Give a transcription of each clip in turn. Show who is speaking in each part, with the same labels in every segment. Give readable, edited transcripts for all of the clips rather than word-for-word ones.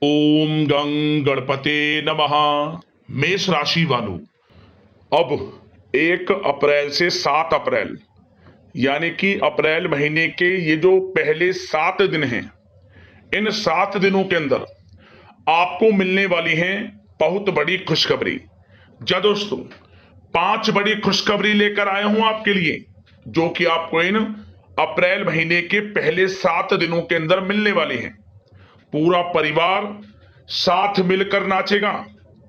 Speaker 1: ओम गं गणपते नमः। मेष राशि वालों, अब 1 अप्रैल से 7 अप्रैल यानी कि अप्रैल महीने के ये जो पहले 7 दिन हैं, इन 7 दिनों के अंदर आपको मिलने वाली हैं बहुत बड़ी खुशखबरी। जा दोस्तों, 5 बड़ी खुशखबरी लेकर आया हूं आपके लिए, जो कि आपको इन अप्रैल महीने के पहले 7 दिनों के अंदर मिलने वाली हैं। पूरा परिवार साथ मिलकर नाचेगा।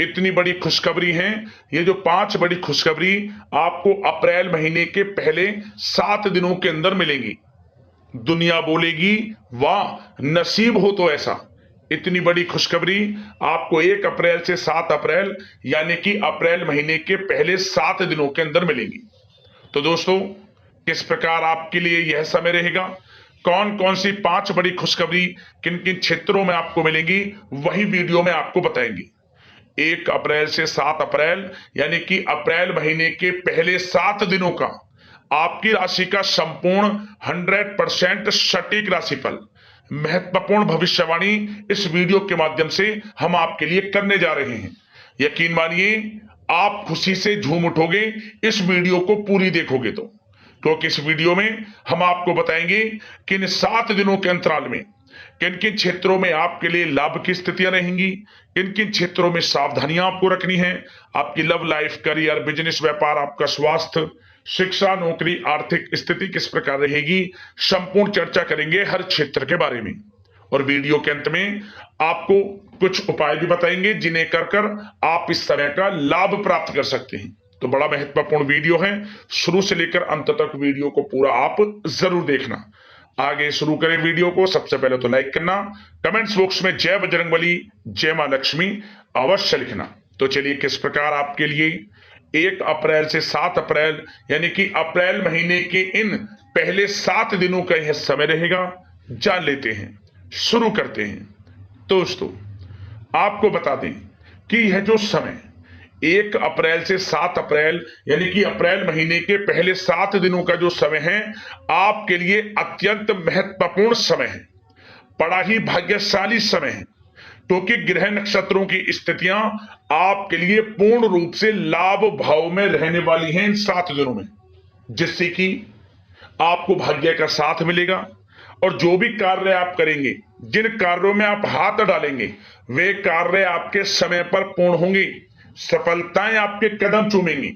Speaker 1: इतनी बड़ी खुशखबरी है। ये जो 5 बड़ी खुशखबरी आपको अप्रैल महीने के पहले 7 दिनों के अंदर मिलेंगी। दुनिया बोलेगी वाह, नसीब हो तो ऐसा। इतनी बड़ी खुशखबरी आपको 1 अप्रैल से 7 अप्रैल यानी कि अप्रैल महीने के पहले 7 दिनों के अंदर मिलेंगी। तो दोस्तों, किस प्रकार आपके लिए यह समय रहेगा, कौन कौन सी 5 बड़ी खुशखबरी किन किन क्षेत्रों में आपको मिलेंगी, वही वीडियो में आपको बताएंगे। 1 अप्रैल से 7 अप्रैल यानी कि अप्रैल महीने के पहले 7 दिनों का आपकी राशि का संपूर्ण 100% सटीक राशिफल, महत्वपूर्ण भविष्यवाणी इस वीडियो के माध्यम से हम आपके लिए करने जा रहे हैं। यकीन मानिए, आप खुशी से झूम उठोगे इस वीडियो को पूरी देखोगे तो, क्योंकि इस वीडियो में हम आपको बताएंगे कि इन 7 दिनों के अंतराल में किन किन क्षेत्रों में आपके लिए लाभ की स्थितियां रहेंगी, किन किन क्षेत्रों में सावधानियां आपको रखनी है। आपकी लव लाइफ, करियर, बिजनेस, व्यापार, आपका स्वास्थ्य, शिक्षा, नौकरी, आर्थिक स्थिति किस प्रकार रहेगी, संपूर्ण चर्चा करेंगे हर क्षेत्र के बारे में। और वीडियो के अंत में आपको कुछ उपाय भी बताएंगे जिन्हें कर कर आप इस समय का लाभ प्राप्त कर सकते हैं। तो बड़ा महत्वपूर्ण वीडियो है, शुरू से लेकर अंत तक वीडियो को पूरा आप जरूर देखना। आगे शुरू करें वीडियो को। सबसे पहले तो लाइक करना, कमेंट्स बॉक्स में जय बजरंगबली, जय मां लक्ष्मी अवश्य लिखना। तो चलिए, किस प्रकार आपके लिए 1 अप्रैल से 7 अप्रैल यानी कि अप्रैल महीने के इन पहले 7 दिनों का यह समय रहेगा, जान लेते हैं, शुरू करते हैं। दोस्तों, आपको बता दें कि यह जो समय 1 अप्रैल से 7 अप्रैल यानी कि अप्रैल महीने के पहले 7 दिनों का जो समय है, आपके लिए अत्यंत महत्वपूर्ण समय है, बड़ा ही भाग्यशाली समय है, क्योंकि ग्रह नक्षत्रों की स्थितियां आपके लिए पूर्ण रूप से लाभ भाव में रहने वाली हैं इन 7 दिनों में, जिससे कि आपको भाग्य का साथ मिलेगा। और जो भी कार्य आप करेंगे, जिन कार्यों में आप हाथ डालेंगे, वे कार्य आपके समय पर पूर्ण होंगे, सफलताएं आपके कदम चूमेंगी।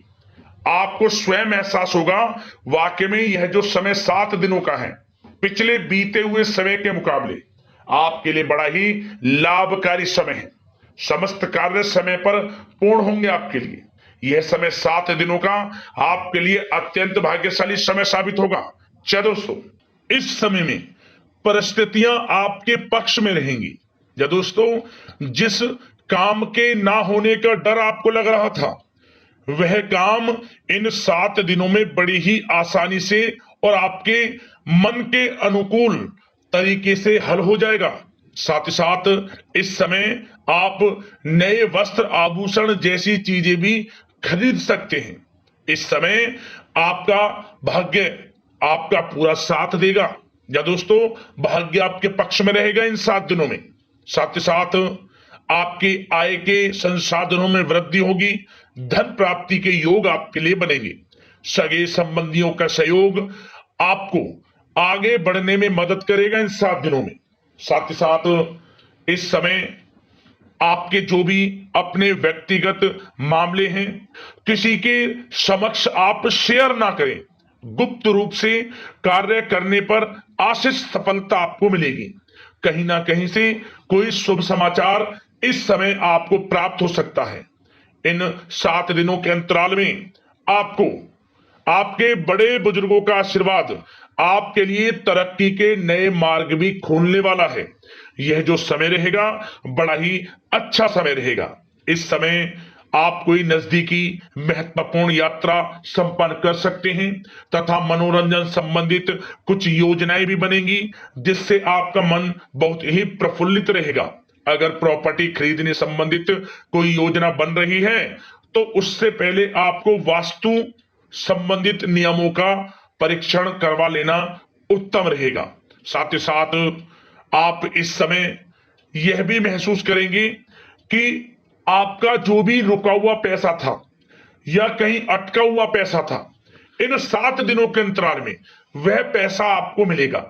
Speaker 1: आपको स्वयं एहसास होगा वाकई में यह जो समय 7 दिनों का है, पिछले बीते हुए समय के मुकाबले आपके लिए बड़ा ही लाभकारी समय है। समस्त कार्य समय पर पूर्ण होंगे आपके लिए। यह समय 7 दिनों का आपके लिए अत्यंत भाग्यशाली समय साबित होगा। चलो दोस्तों, इस समय में परिस्थितियां आपके पक्ष में रहेंगी। या दोस्तों, जिस काम के ना होने का डर आपको लग रहा था, वह काम इन 7 दिनों में बड़ी ही आसानी से और आपके मन के अनुकूल तरीके से हल हो जाएगा। साथ ही साथ इस समय आप नए वस्त्र, आभूषण जैसी चीजें भी खरीद सकते हैं। इस समय आपका भाग्य आपका पूरा साथ देगा। या दोस्तों, भाग्य आपके पक्ष में रहेगा इन 7 दिनों में। साथ ही साथ आपकी आय के संसाधनों में वृद्धि होगी, धन प्राप्ति के योग आपके लिए बनेंगे। सगे संबंधियों का सहयोग आपको आगे बढ़ने में मदद करेगा इन 7 दिनों में। साथ ही साथ इस समय आपके जो भी अपने व्यक्तिगत मामले हैं, किसी के समक्ष आप शेयर ना करें। गुप्त रूप से कार्य करने पर आशीष सफलता आपको मिलेगी। कहीं ना कहीं से कोई शुभ समाचार इस समय आपको प्राप्त हो सकता है। इन 7 दिनों के अंतराल में आपको आपके बड़े बुजुर्गों का आशीर्वाद आपके लिए तरक्की के नए मार्ग भी खोलने वाला है। यह जो समय रहेगा, बड़ा ही अच्छा समय रहेगा। इस समय आप कोई नजदीकी महत्वपूर्ण यात्रा संपन्न कर सकते हैं तथा मनोरंजन संबंधित कुछ योजनाएं भी बनेंगी, जिससे आपका मन बहुत ही प्रफुल्लित रहेगा। अगर प्रॉपर्टी खरीदने संबंधित कोई योजना बन रही है, तो उससे पहले आपको वास्तु संबंधित नियमों का परीक्षण करवा लेना उत्तम रहेगा। साथ ही साथ आप इस समय यह भी महसूस करेंगे कि आपका जो भी रुका हुआ पैसा था या कहीं अटका हुआ पैसा था, इन 7 दिनों के अंतराल में वह पैसा आपको मिलेगा।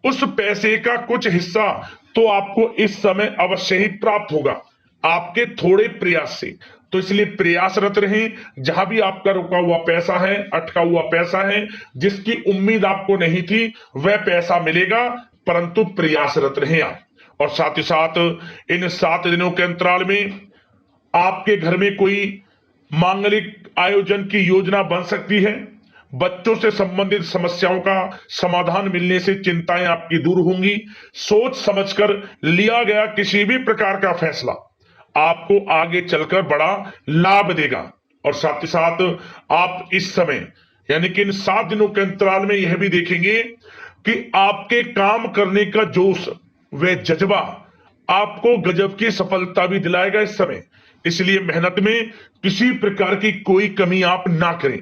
Speaker 1: उस पैसे का कुछ हिस्सा तो आपको इस समय अवश्य ही प्राप्त होगा, आपके थोड़े प्रयास से। तो इसलिए प्रयासरत रहें। जहां भी आपका रुका हुआ पैसा है, अटका हुआ पैसा है, जिसकी उम्मीद आपको नहीं थी, वह पैसा मिलेगा, परंतु प्रयासरत रहें आप। और साथ ही साथ इन 7 दिनों के अंतराल में आपके घर में कोई मांगलिक आयोजन की योजना बन सकती है। बच्चों से संबंधित समस्याओं का समाधान मिलने से चिंताएं आपकी दूर होंगी। सोच समझकर लिया गया किसी भी प्रकार का फैसला आपको आगे चलकर बड़ा लाभ देगा। और साथ ही साथ आप इस समय यानी कि इन 7 दिनों के अंतराल में यह भी देखेंगे कि आपके काम करने का जोश व जज्बा आपको गजब की सफलता भी दिलाएगा इस समय। इसलिए मेहनत में किसी प्रकार की कोई कमी आप ना करें।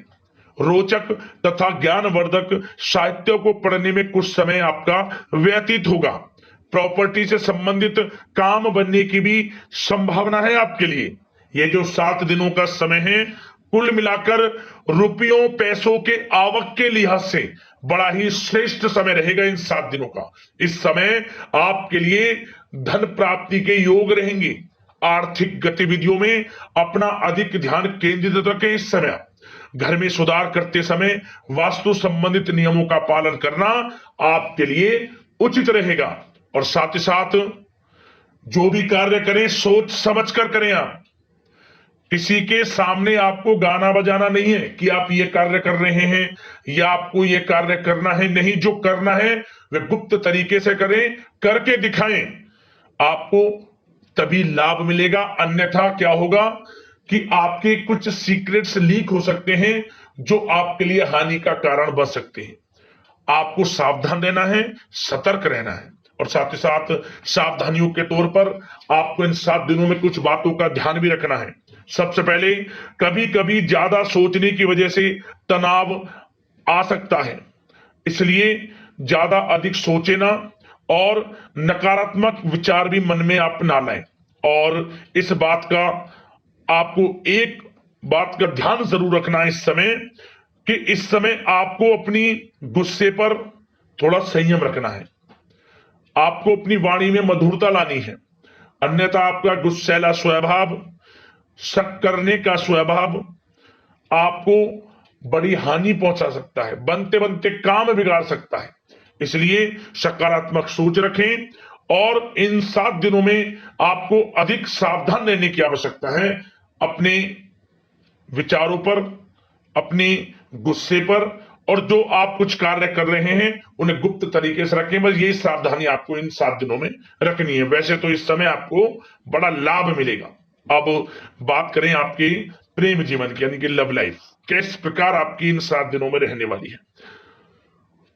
Speaker 1: रोचक तथा ज्ञानवर्धक साहित्य को पढ़ने में कुछ समय आपका व्यतीत होगा। प्रॉपर्टी से संबंधित काम बनने की भी संभावना है आपके लिए। ये जो 7 दिनों का समय है, कुल मिलाकर रुपयों पैसों के आवक के लिहाज से बड़ा ही श्रेष्ठ समय रहेगा इन 7 दिनों का। इस समय आपके लिए धन प्राप्ति के योग रहेंगे। आर्थिक गतिविधियों में अपना अधिक ध्यान केंद्रित रखें। इस समय घर में सुधार करते समय वास्तु संबंधित नियमों का पालन करना आपके लिए उचित रहेगा। और साथ ही साथ जो भी कार्य करें सोच समझकर करें। आप किसी के सामने आपको गाना बजाना नहीं है कि आप ये कार्य कर रहे हैं या आपको ये कार्य करना है। नहीं, जो करना है वह गुप्त तरीके से करें, करके दिखाएं। आपको तभी लाभ मिलेगा, अन्यथा क्या होगा कि आपके कुछ सीक्रेट्स लीक हो सकते हैं जो आपके लिए हानि का कारण बन सकते हैं। आपको सावधान रहना है, सतर्क रहना है। और साथ ही साथ सावधानियों के तौर पर आपको इन 7 दिनों में कुछ बातों का ध्यान भी रखना है। सबसे पहले, कभी कभी ज्यादा सोचने की वजह से तनाव आ सकता है, इसलिए ज्यादा अधिक सोचे ना और नकारात्मक विचार भी मन में आप ना लाएं। और इस बात का आपको एक बात का ध्यान जरूर रखना है इस समय कि इस समय आपको अपनी गुस्से पर थोड़ा संयम रखना है। आपको अपनी वाणी में मधुरता लानी है, अन्यथा आपका गुस्सैला स्वभाव, शक करने का स्वभाव आपको बड़ी हानि पहुंचा सकता है, बनते बनते काम बिगाड़ सकता है। इसलिए सकारात्मक सोच रखें और इन 7 दिनों में आपको अधिक सावधान रहने की आवश्यकता है। अपने विचारों पर, अपने गुस्से पर, और जो आप कुछ कार्य कर रहे हैं उन्हें गुप्त तरीके से रखें। बस यही सावधानी आपको इन 7 दिनों में रखनी है। वैसे तो इस समय आपको बड़ा लाभ मिलेगा। अब बात करें आपके प्रेम जीवन की, यानी कि लव लाइफ किस प्रकार आपकी इन 7 दिनों में रहने वाली है।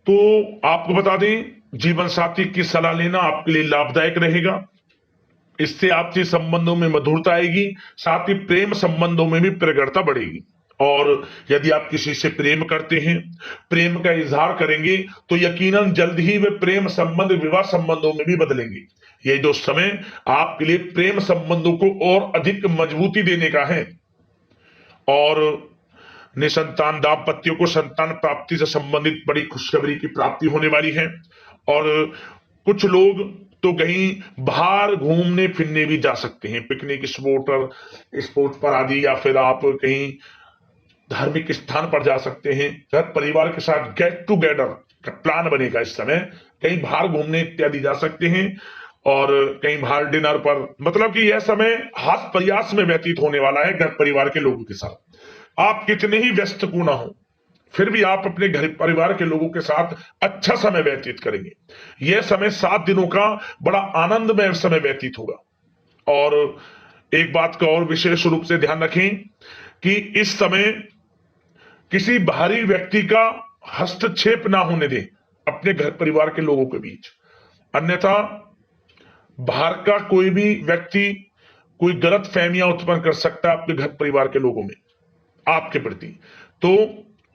Speaker 1: तो आपको बता दें, जीवन साथी की सलाह लेना आपके लिए लाभदायक रहेगा। इससे आपसी संबंधों में मधुरता आएगी, साथ ही प्रेम संबंधों में भी प्रगाढ़ता बढ़ेगी। और यदि आप किसी से प्रेम करते हैं, प्रेम का इजहार करेंगे, तो यकीनन जल्द ही वे प्रेम संबंध विवाह संबंधों में भी बदलेंगे। ये जो समय आपके लिए प्रेम संबंधों को और अधिक मजबूती देने का है। और निसंतान दाम्पत्यों को संतान प्राप्ति से संबंधित बड़ी खुशखबरी की प्राप्ति होने वाली है। और कुछ लोग तो कहीं बाहर घूमने फिरने भी जा सकते हैं, पिकनिक स्पॉट पर आदि, या फिर आप कहीं धार्मिक स्थान पर जा सकते हैं। घर परिवार के साथ गेट टुगेदर का प्लान बनेगा इस समय। कहीं बाहर घूमने इत्यादि जा सकते हैं और कहीं बाहर डिनर पर, मतलब कि यह समय हास प्रयास में व्यतीत होने वाला है घर परिवार के लोगों के साथ। आप कितने ही व्यस्त क्यों ना हो, फिर भी आप अपने घर परिवार के लोगों के साथ अच्छा समय व्यतीत करेंगे। यह समय 7 दिनों का बड़ा आनंदमय समय व्यतीत होगा। और एक बात का और विशेष रूप से ध्यान रखें कि इस समय किसी बाहरी व्यक्ति का हस्तक्षेप ना होने दें अपने घर परिवार के लोगों के बीच, अन्यथा बाहर का कोई भी व्यक्ति कोई गलत फहमियां उत्पन्न कर सकता है आपके घर परिवार के लोगों में आपके प्रति। तो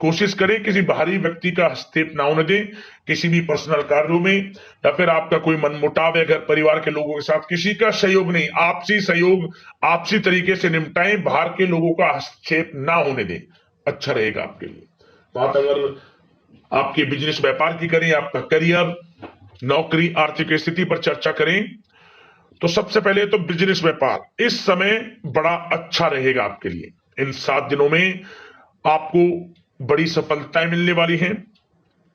Speaker 1: कोशिश करें किसी बाहरी व्यक्ति का हस्तक्षेप ना होने दें किसी भी पर्सनल कार्यों में, या फिर आपका कोई मनमुटाव है घर परिवार के लोगों के साथ, किसी का सहयोग नहीं, आपसी सहयोग आपसी तरीके से निपटाएं, बाहर के लोगों का हस्तक्षेप ना होने दें, अच्छा रहेगा आपके लिए। बात अगर आपके बिजनेस व्यापार की करें, आपका करियर, नौकरी, आर्थिक स्थिति पर चर्चा करें, तो सबसे पहले तो बिजनेस व्यापार इस समय बड़ा अच्छा रहेगा आपके लिए। इन 7 दिनों में आपको बड़ी सफलताएं मिलने वाली हैं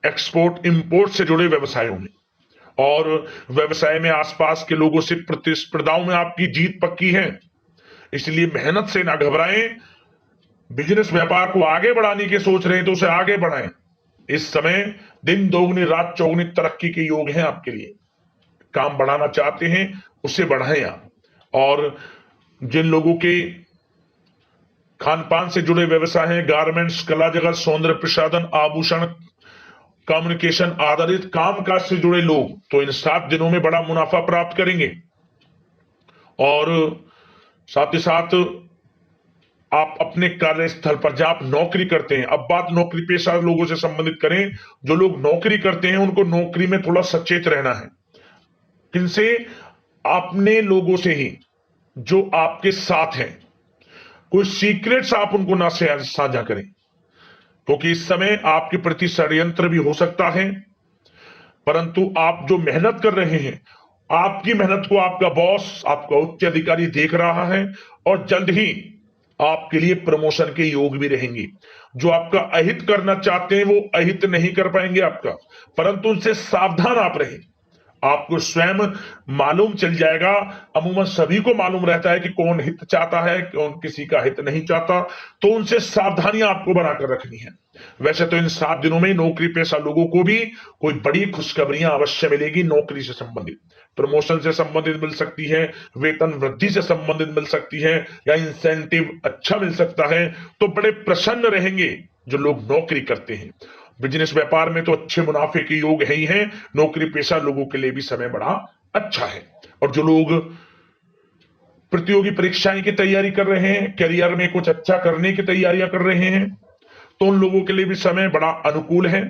Speaker 1: एक्सपोर्ट इंपोर्ट से जुड़े व्यवसायों में, और व्यवसाय में आसपास के लोगों से प्रतिस्पर्धाओं में आपकी जीत पक्की है, इसलिए मेहनत से ना घबराएं। बिजनेस व्यापार को आगे बढ़ाने की सोच रहे हैं तो उसे आगे बढ़ाएं। इस समय दिन दोगुनी रात चौगुनी तरक्की के योग हैं आपके लिए। काम बढ़ाना चाहते हैं उसे बढ़ाएं आप। और जिन लोगों के खान पान से जुड़े व्यवसाय हैं, गारमेंट्स, कला जगत, सौंदर्य प्रसाधन, आभूषण, कम्युनिकेशन आधारित कामकाज से जुड़े लोग, तो इन 7 दिनों में बड़ा मुनाफा प्राप्त करेंगे। और साथ ही साथ आप अपने कार्यस्थल पर जहां आप नौकरी करते हैं, अब बात नौकरी पेशा लोगों से संबंधित करें, जो लोग नौकरी करते हैं उनको नौकरी में थोड़ा सचेत रहना है। किनसे? अपने लोगों से ही जो आपके साथ हैं। कोई सीक्रेट्स आप उनको ना साझा करें, क्योंकि इस समय आपके प्रति षड्यंत्र भी हो सकता है। परंतु आप जो मेहनत कर रहे हैं, आपकी मेहनत को आपका बॉस, आपका उच्च अधिकारी देख रहा है, और जल्द ही आपके लिए प्रमोशन के योग भी रहेंगे। जो आपका अहित करना चाहते हैं वो अहित नहीं कर पाएंगे आपका, परंतु उनसे सावधान आप रहें। आपको स्वयं मालूम चल जाएगा, अमूमन सभी को मालूम रहता है कि कौन हित चाहता है, कौन किसी का हित नहीं चाहता, तो उनसे सावधानियां आपको बनाकर रखनी है। वैसे तो इन 7 दिनों में नौकरी पेशा लोगों को भी कोई बड़ी खुशखबरियां अवश्य मिलेगी। नौकरी से संबंधित, प्रमोशन से संबंधित मिल सकती है, वेतन वृद्धि से संबंधित मिल सकती है, या इंसेंटिव अच्छा मिल सकता है, तो बड़े प्रसन्न रहेंगे जो लोग नौकरी करते हैं। बिजनेस व्यापार में तो अच्छे मुनाफे के योग है ही हैं, नौकरी पेशा लोगों के लिए भी समय बड़ा अच्छा है। और जो लोग प्रतियोगी परीक्षाएं की तैयारी कर रहे हैं, करियर में कुछ अच्छा करने की तैयारियां कर रहे हैं, तो उन लोगों के लिए भी समय बड़ा अनुकूल है।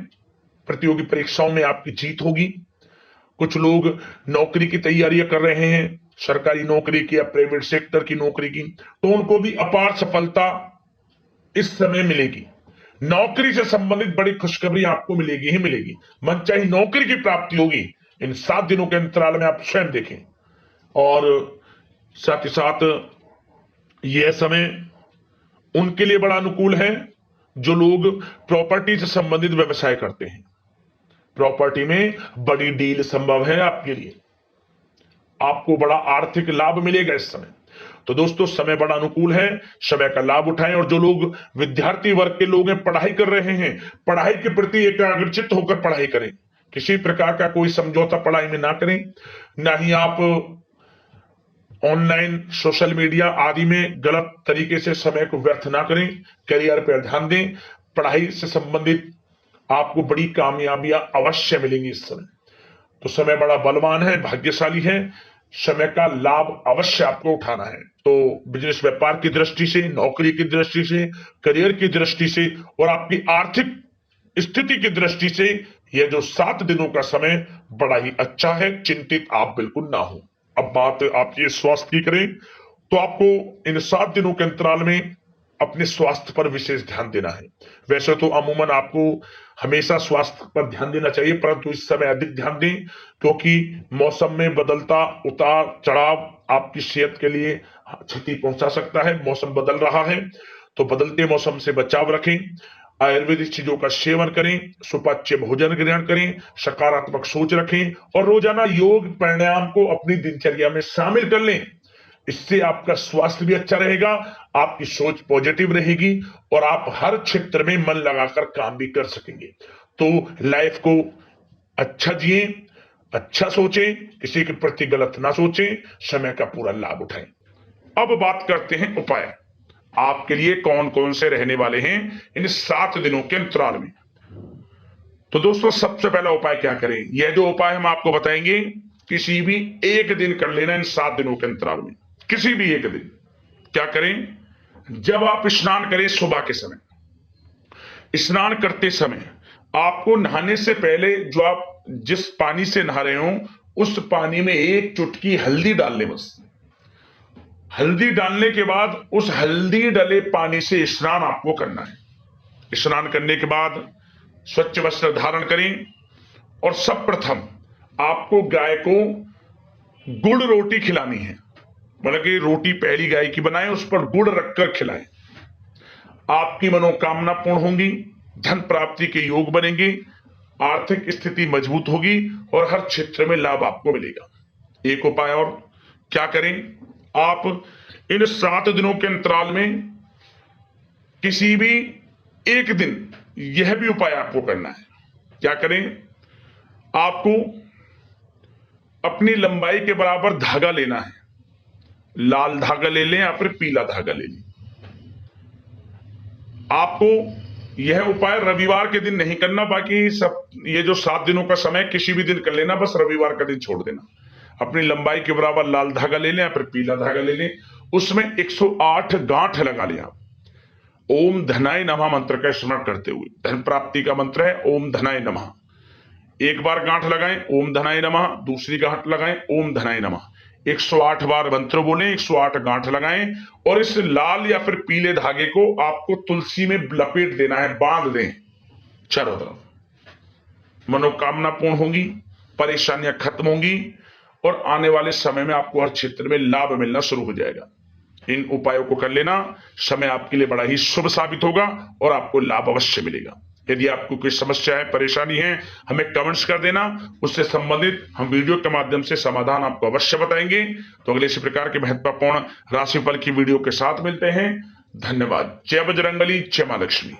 Speaker 1: प्रतियोगी परीक्षाओं में आपकी जीत होगी। कुछ लोग नौकरी की तैयारियां कर रहे हैं, सरकारी नौकरी की या प्राइवेट सेक्टर की नौकरी की, तो उनको भी अपार सफलता इस समय मिलेगी। नौकरी से संबंधित बड़ी खुशखबरी आपको मिलेगी ही मिलेगी। मनचाही नौकरी की प्राप्ति होगी इन 7 दिनों के अंतराल में, आप स्वयं देखें। और साथ ही साथ यह समय उनके लिए बड़ा अनुकूल है जो लोग प्रॉपर्टी से संबंधित व्यवसाय करते हैं। प्रॉपर्टी में बड़ी डील संभव है आपके लिए, आपको बड़ा आर्थिक लाभ मिलेगा इस समय। तो दोस्तों समय बड़ा अनुकूल है, समय का लाभ उठाएं। और जो लोग विद्यार्थी वर्ग के लोग हैं, पढ़ाई कर रहे हैं, पढ़ाई के प्रति एकाग्रचित्त होकर पढ़ाई करें। किसी प्रकार का कोई समझौता पढ़ाई में ना करें, ना ही आप ऑनलाइन सोशल मीडिया आदि में गलत तरीके से समय को व्यर्थ ना करें। करियर पर ध्यान दें। पढ़ाई से संबंधित आपको बड़ी कामयाबियां अवश्य मिलेंगी इस समय। तो समय बड़ा बलवान है, भाग्यशाली है, समय का लाभ अवश्य आपको उठाना है। तो बिजनेस व्यापार की दृष्टि से, नौकरी की दृष्टि से, करियर की दृष्टि से और आपकी आर्थिक स्थिति की दृष्टि से यह जो 7 दिनों का समय बड़ा ही अच्छा है। चिंतित आप बिल्कुल ना हो। अब बात आपकी स्वास्थ्य की करें तो आपको इन 7 दिनों के अंतराल में अपने स्वास्थ्य पर विशेष ध्यान देना है। वैसे तो अमूमन आपको हमेशा स्वास्थ्य पर ध्यान देना चाहिए, परंतु इस समय अधिक ध्यान दें, क्योंकि मौसम में बदलता उतार चढ़ाव आपकी सेहत के लिए क्षति पहुंचा सकता है। मौसम बदल रहा है, तो बदलते मौसम से बचाव रखें। आयुर्वेदिक चीजों का सेवन करें, सुपाच्य भोजन ग्रहण करें, सकारात्मक सोच रखें और रोजाना योग प्राणायाम को अपनी दिनचर्या में शामिल कर लें। इससे आपका स्वास्थ्य भी अच्छा रहेगा, आपकी सोच पॉजिटिव रहेगी और आप हर क्षेत्र में मन लगाकर काम भी कर सकेंगे। तो लाइफ को अच्छा जिए, अच्छा सोचें, किसी के प्रति गलत ना सोचें, समय का पूरा लाभ उठाएं। अब बात करते हैं उपाय आपके लिए कौन कौन से रहने वाले हैं इन 7 दिनों के अंतराल में। तो दोस्तों सबसे पहला उपाय क्या करें, यह जो उपाय हम आपको बताएंगे किसी भी एक दिन कर लेना इन 7 दिनों के अंतराल में। किसी भी एक दिन क्या करें, जब आप स्नान करें सुबह के समय, स्नान करते समय आपको नहाने से पहले जो आप जिस पानी से नहा रहे हो उस पानी में एक चुटकी हल्दी डाल ले। बस हल्दी डालने के बाद उस हल्दी डले पानी से स्नान आपको करना है। स्नान करने के बाद स्वच्छ वस्त्र धारण करें और सब प्रथम आपको गाय को गुड़ रोटी खिलानी है। मतलब कि रोटी पहली गाय की बनाएं, उस पर गुड़ रखकर खिलाएं। आपकी मनोकामना पूर्ण होंगी, धन प्राप्ति के योग बनेंगे, आर्थिक स्थिति मजबूत होगी और हर क्षेत्र में लाभ आपको मिलेगा। एक उपाय और क्या करें, आप इन 7 दिनों के अंतराल में किसी भी एक दिन यह भी उपाय आपको करना है। क्या करें, आपको अपनी लंबाई के बराबर धागा लेना है। लाल धागा ले लें या फिर पीला धागा ले लें। आपको यह उपाय रविवार के दिन नहीं करना, बाकी सब ये जो 7 दिनों का समय किसी भी दिन कर लेना, बस रविवार का दिन छोड़ देना। अपनी लंबाई के बराबर लाल धागा ले लें या फिर पीला धागा ले लें, उसमें 108 गांठ लगा लें। आप ओम धनाय नमः मंत्र का स्मरण करते हुए, धन प्राप्ति का मंत्र है ओम धनाय नमः। एक बार गांठ लगाएं ओम धनाय नमः, दूसरी गांठ लगाएं ओम धनाय नमः। 108 बार मंत्र बोलें, 108 गांठ लगाएं और इस लाल या फिर पीले धागे को आपको तुलसी में लपेट देना है, बांध दें चारों तरफ। मनोकामना पूर्ण होंगी, परेशानियां खत्म होंगी और आने वाले समय में आपको हर क्षेत्र में लाभ मिलना शुरू हो जाएगा। इन उपायों को कर लेना, समय आपके लिए बड़ा ही शुभ साबित होगा और आपको लाभ अवश्य मिलेगा। यदि आपको कोई समस्या है, परेशानी है, हमें कमेंट्स कर देना, उससे संबंधित हम वीडियो के माध्यम से समाधान आपको अवश्य बताएंगे। तो अगले इसी प्रकार के महत्वपूर्ण राशिफल की वीडियो के साथ मिलते हैं। धन्यवाद। जय बजरंगबली, जय मां लक्ष्मी।